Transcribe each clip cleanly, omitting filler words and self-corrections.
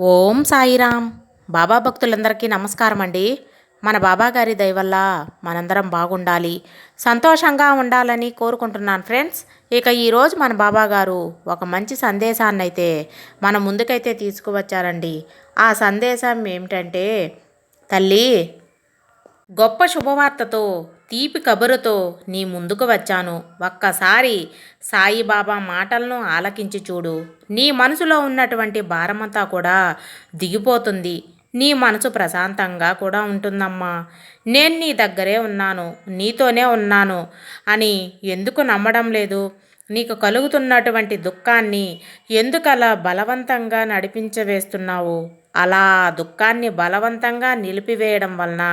ఓం సాయిరామ్. బాబా భక్తులందరికీ నమస్కారం అండి. మన బాబా గారి దయ వల్ల మనందరం బాగుండాలి, సంతోషంగా ఉండాలని కోరుకుంటున్నాను ఫ్రెండ్స్. ఇక ఈరోజు మన బాబా గారు ఒక మంచి సందేశాన్ని అయితే మన ముందుకైతే తీసుకువచ్చారండి. ఆ సందేశం ఏమిటంటే, తల్లి, గొప్ప శుభవార్తతో, తీపి కబురుతో నీ ముందుకు వచ్చాను. ఒక్కసారి సాయిబాబా మాటలను ఆలకించి చూడు. నీ మనసులో ఉన్నటువంటి భారమంతా కూడా దిగిపోతుంది. నీ మనసు ప్రశాంతంగా కూడా ఉంటుందమ్మా. నేను నీ దగ్గరే ఉన్నాను, నీతోనే ఉన్నాను అని ఎందుకు నమ్మడం లేదు? నీకు కలుగుతున్నటువంటి దుఃఖాన్ని ఎందుకలా బలవంతంగా నడిపించవేస్తున్నావు? అలా దుఃఖాన్ని బలవంతంగా నిలిపివేయడం వలన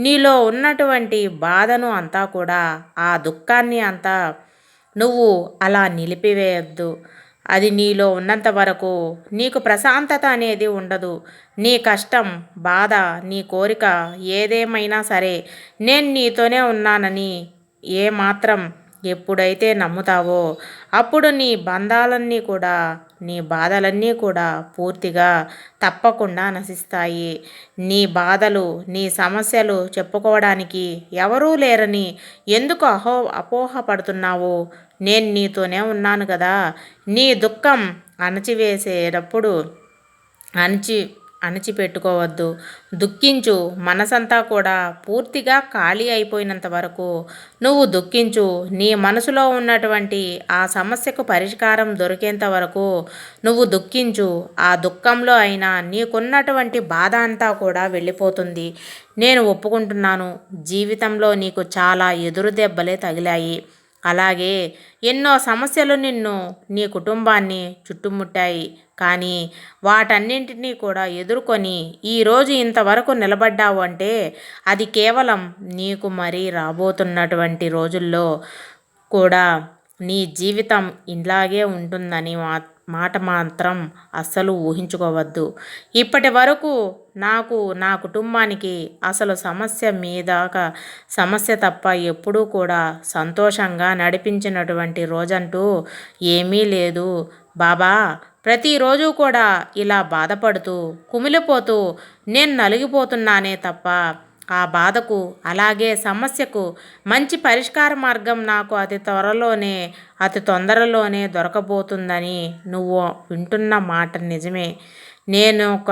నీలో ఉన్నటువంటి బాధను అంతా కూడా, ఆ దుఃఖాన్ని అంతా నువ్వు అలా నిలిపివేయద్దు. అది నీలో ఉన్నంత వరకు నీకు ప్రశాంతత అనేది ఉండదు. నీ కష్టం, బాధ, నీ కోరిక ఏదేమైనా సరే నేను నీతోనే ఉన్నానని ఏమాత్రం ఎప్పుడైతే నమ్ముతావో అప్పుడు నీ బంధాలన్నీ కూడా, నీ బాధలన్నీ కూడా పూర్తిగా తప్పకుండా నశిస్తాయి. నీ బాధలు, నీ సమస్యలు చెప్పుకోవడానికి ఎవరూ లేరని ఎందుకు అపోహపడుతున్నావు? నేను నీతోనే ఉన్నాను కదా. నీ దుఃఖం అణచివేసేటప్పుడు అణిచిపెట్టుకోవద్దు. దుఃఖించు. మనసంతా కూడా పూర్తిగా ఖాళీ అయిపోయినంత వరకు నువ్వు దుఃఖించు. నీ మనసులో ఉన్నటువంటి ఆ సమస్యకు పరిష్కారం దొరికేంత వరకు నువ్వు దుఃఖించు. ఆ దుఃఖంలో అయినా నీకున్నటువంటి బాధ అంతా కూడా వెళ్ళిపోతుంది. నేను ఒప్పుకుంటున్నాను, జీవితంలో నీకు చాలా ఎదురు దెబ్బలే తగిలాయి. అలాగే ఎన్నో సమస్యలు నిన్ను, నీ కుటుంబాన్ని చుట్టుముట్టాయి. కానీ వాటన్నింటినీ కూడా ఎదుర్కొని ఈరోజు ఇంతవరకు నిలబడ్డావు అంటే అది కేవలం నీకు మరి రాబోతున్నటువంటి రోజుల్లో కూడా నీ జీవితం ఇలాగే ఉంటుందని మాట మాత్రం అస్సలు ఊహించుకోవద్దు. ఇప్పటి వరకు నాకు, నా కుటుంబానికి అసలు సమస్య తప్ప ఎప్పుడూ కూడా సంతోషంగా నడిపించినటువంటి రోజంటూ ఏమీ లేదు బాబా. ప్రతిరోజు కూడా ఇలా బాధపడుతూ, కుమిలిపోతూ నేను నలిగిపోతున్నానే తప్ప ఆ బాధకు, అలాగే సమస్యకు మంచి పరిష్కార మార్గం నాకు అతి తొందరలోనే దొరకబోతుందని నువ్వు వింటున్న మాట నిజమే. నేను ఒక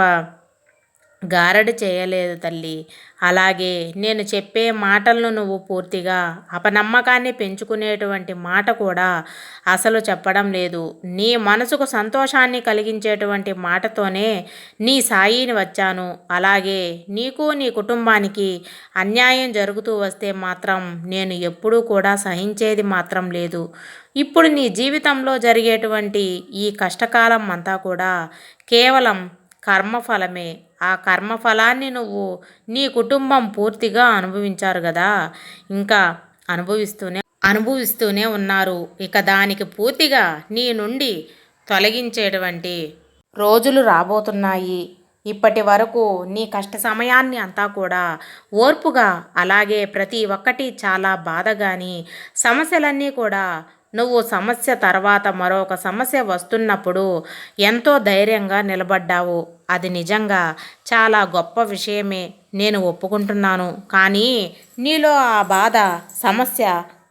గారడి చేయలేదు తల్లి. అలాగే నేను చెప్పే మాటలను నువ్వు పూర్తిగా అపనమ్మకాన్ని పెంచుకునేటువంటి మాట కూడా అసలు చెప్పడం లేదు. నీ మనసుకు సంతోషాన్ని కలిగించేటువంటి మాటతోనే నీ సాయిని వచ్చాను. అలాగే నీకు, నీ కుటుంబానికి అన్యాయం జరుగుతూ వస్తే మాత్రం నేను ఎప్పుడూ కూడా సహించేది మాత్రం లేదు. ఇప్పుడు నీ జీవితంలో జరిగేటువంటి ఈ కష్టకాలం అంతా కూడా కేవలం కర్మఫలమే. ఆ కర్మఫలాన్ని నువ్వు, నీ కుటుంబం పూర్తిగా అనుభవించారు కదా, ఇంకా అనుభవిస్తూనే ఉన్నారు. ఇక దానికి పూర్తిగా నీ నుండి తొలగించేటువంటి రోజులు రాబోతున్నాయి. ఇప్పటి వరకు నీ కష్ట సమయాన్ని అంతా కూడా ఓర్పుగా, అలాగే ప్రతి ఒక్కటి చాలా బాధగాని సమస్యలన్నీ కూడా నువ్వు సమస్య తర్వాత మరొక సమస్య వస్తున్నప్పుడు ఎంతో ధైర్యంగా నిలబడ్డావు. అది నిజంగా చాలా గొప్ప విషయమే, నేను ఒప్పుకుంటున్నాను. కానీ నీలో ఆ బాధ, సమస్య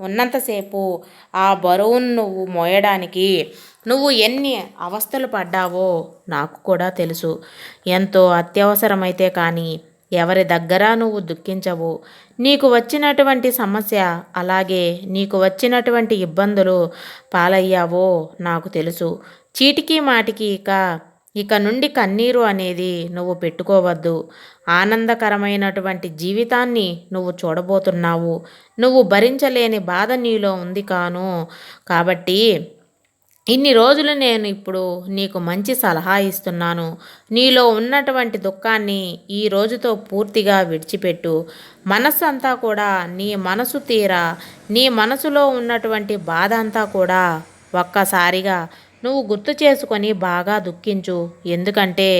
ఉన్నంతసేపు ఆ బరువును నువ్వు మోయడానికి నువ్వు ఎన్ని అవస్థలు పడ్డావో నాకు కూడా తెలుసు. ఎంతో అత్యవసరమైతే కానీ ఎవరి దగ్గర నువ్వు దుఃఖించవు. నీకు వచ్చినటువంటి సమస్య, అలాగే నీకు వచ్చినటువంటి ఇబ్బందులు పాలయ్యావో నాకు తెలుసు. చీటికి మాటికి ఇక నుండి కన్నీరు అనేది నువ్వు పెట్టుకోవద్దు. ఆనందకరమైనటువంటి జీవితాన్ని నువ్వు చూడబోతున్నావు. నువ్వు భరించలేని బాధ నీలో ఉంది కాబట్టి ఇన్ని రోజులు నేను ఇప్పుడు నీకు మంచి సలహా ఇస్తున్నాను. నీలో ఉన్నటువంటి దుఃఖాన్ని ఈ రోజుతో పూర్తిగా విడిచిపెట్టు. మనస్సు అంతా కూడా నీ మనసులో ఉన్నటువంటి బాధ అంతా కూడా ఒక్కసారిగా నువ్వు గుర్తు చేసుకొని బాగా దుఃఖించు. ఎందుకంటే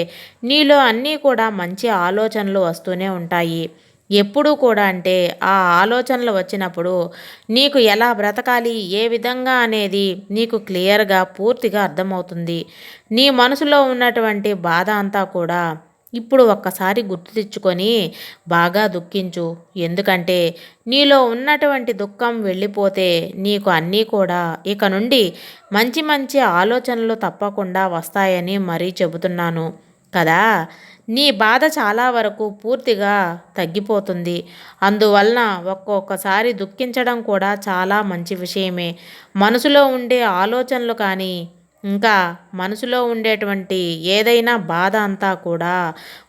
నీలో అన్నీ కూడా మంచి ఆలోచనలు వస్తూనే ఉంటాయి. ఎప్పుడూ కూడా అంటే ఆ ఆలోచనలు వచ్చినప్పుడు నీకు ఎలా బ్రతకాలి, ఏ విధంగా అనేది నీకు క్లియర్‌గా పూర్తిగా అర్థమవుతుంది. నీ మనసులో ఉన్నటువంటి బాధ అంతా కూడా ఇప్పుడు ఒక్కసారి గుర్తు తెచ్చుకొని బాగా దుఃఖించు. ఎందుకంటే నీలో ఉన్నటువంటి దుఃఖం వెళ్ళిపోతే నీకు అన్నీ కూడా ఇక నుండి మంచి మంచి ఆలోచనలు తప్పకుండా వస్తాయని మరీ చెబుతున్నాను కదా! నీ బాధ చాలా వరకు పూర్తిగా తగ్గిపోతుంది. అందువలన ఒక్కొక్కసారి దుఃఖించడం కూడా చాలా మంచి విషయమే. మనసులో ఉండే ఆలోచనలు కానీ, ఇంకా మనసులో ఉండేటువంటి ఏదైనా బాధ అంతా కూడా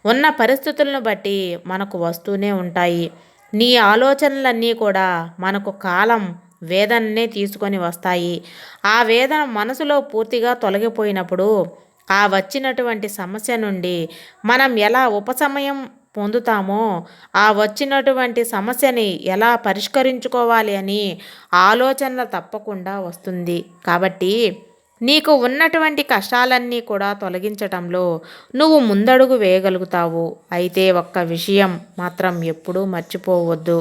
ఉన్న పరిస్థితులను బట్టి మనకు వస్తూనే ఉంటాయి. నీ ఆలోచనలన్నీ కూడా మనకు కాలం వేదననే తీసుకొని వస్తాయి. ఆ వేదన మనసులో పూర్తిగా తొలగిపోయినప్పుడు ఆ వచ్చినటువంటి సమస్య నుండి మనం ఎలా ఉపశమయం పొందుతామో, ఆ వచ్చినటువంటి సమస్యని ఎలా పరిష్కరించుకోవాలి అని ఆలోచన తప్పకుండా వస్తుంది. కాబట్టి నీకు ఉన్నటువంటి కష్టాలన్నీ కూడా తొలగించటంలో నువ్వు ముందడుగు వేయగలుగుతావు. అయితే ఒక్క విషయం మాత్రం ఎప్పుడూ మర్చిపోవద్దు.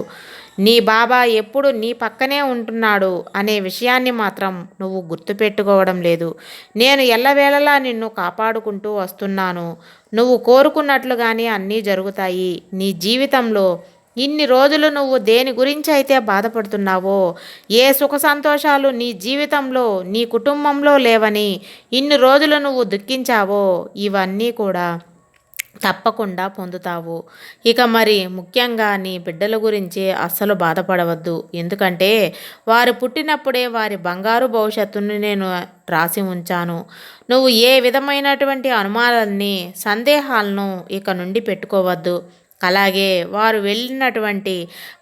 నీ బాబా ఎప్పుడు నీ పక్కనే ఉంటున్నాడు అనే విషయాన్ని మాత్రం నువ్వు గుర్తుపెట్టుకోవడం లేదు. నేను ఎల్లవేళలా నిన్ను కాపాడుకుంటూ వస్తున్నాను. నువ్వు కోరుకున్నట్లుగానే అన్నీ జరుగుతాయి. నీ జీవితంలో ఇన్ని రోజులు నువ్వు దేని గురించి అయితే బాధపడుతున్నావో, ఏ సుఖ సంతోషాలు నీ జీవితంలో, నీ కుటుంబంలో లేవని ఇన్ని రోజులు నువ్వు దుఃఖించావో, ఇవన్నీ కూడా తప్పకుండా పొందుతావు. ఇక మరి ముఖ్యంగా నీ బిడ్డల గురించి అస్సలు బాధపడవద్దు. ఎందుకంటే వారు పుట్టినప్పుడే వారి బంగారు భవిష్యత్తును నేను రాసి ఉంచాను. నువ్వు ఏ విధమైనటువంటి అనుమానాల్ని, సందేహాలను ఇక నుండి పెట్టుకోవద్దు. అలాగే వారు వెళ్ళినటువంటి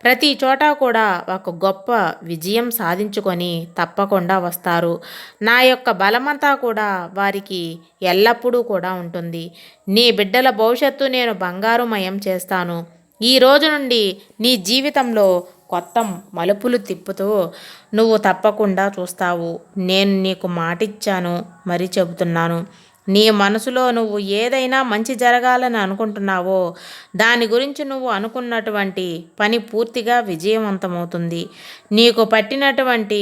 ప్రతి చోట కూడా ఒక గొప్ప విజయం సాధించుకొని తప్పకుండా వస్తారు. నా యొక్క బలమంతా కూడా వారికి ఎల్లప్పుడూ కూడా ఉంటుంది. నీ బిడ్డల భవిష్యత్తు నేను బంగారుమయం చేస్తాను. ఈ రోజు నుండి నీ జీవితంలో కొత్త మలుపులు తిప్పుతూ నువ్వు తప్పకుండా చూస్తావు. నేను నీకు మాటిచ్చాను, మరి చెబుతున్నాను. నీ మనసులో నువ్వు ఏదైనా మంచి జరగాలని అనుకుంటున్నావో దాని గురించి నువ్వు అనుకున్నటువంటి పని పూర్తిగా విజయవంతమవుతుంది. నీకు పట్టినటువంటి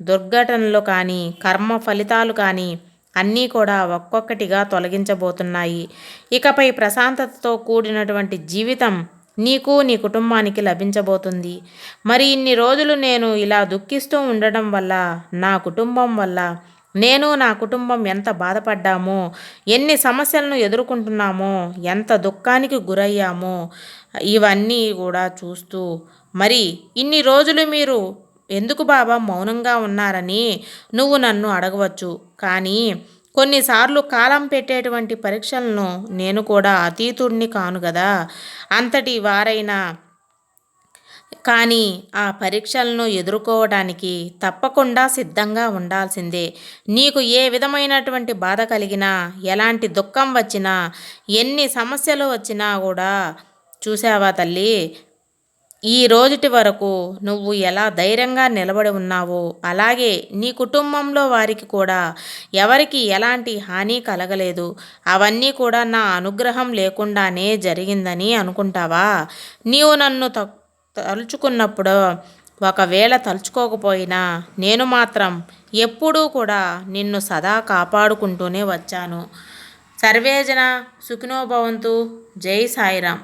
దుర్ఘటనలు కానీ, కర్మ ఫలితాలు కానీ అన్నీ కూడా ఒక్కొక్కటిగా తొలగించబోతున్నాయి. ఇకపై ప్రశాంతతతో కూడినటువంటి జీవితం నీకు, నీ కుటుంబానికి లభించబోతుంది. మరి ఇన్ని రోజులు నేను ఇలా దుఃఖిస్తూ ఉండడం వల్ల, నా కుటుంబం వల్ల, నేను నా కుటుంబం ఎంత బాధపడ్డామో, ఎన్ని సమస్యలను ఎదుర్కొంటున్నామో, ఎంత దుఃఖానికి గురయ్యామో ఇవన్నీ కూడా చూస్తూ మరి ఇన్ని రోజులు మీరు ఎందుకు బాబా మౌనంగా ఉన్నారని నువ్వు నన్ను అడగవచ్చు. కానీ కొన్నిసార్లు కాలం పెట్టేటువంటి పరీక్షలను నేను కూడా అతీతుడిని కాను కదా. అంతటి వారైనా కానీ ఆ పరీక్షలను ఎదుర్కోవడానికి తప్పకుండా సిద్ధంగా ఉండాల్సిందే. నీకు ఏ విధమైనటువంటి బాధ కలిగినా, ఎలాంటి దుఃఖం వచ్చినా, ఎన్ని సమస్యలు వచ్చినా కూడా చూసావా తల్లి, ఈ రోజుటి వరకు నువ్వు ఎలా ధైర్యంగా నిలబడి ఉన్నావో అలాగే నీ కుటుంబంలో వారికి కూడా ఎవరికి ఎలాంటి హాని కలగలేదు. అవన్నీ కూడా నా అనుగ్రహం లేకుండానే జరిగిందని అనుకుంటావా? నీవు నన్ను తలుచుకున్నప్పుడు, ఒకవేళ తలుచుకోకపోయినా నేను మాత్రం ఎప్పుడూ కూడా నిన్ను సదా కాపాడుకుంటూనే వచ్చాను. సర్వేజన సుఖినో భవంతు. జై సాయిరాం.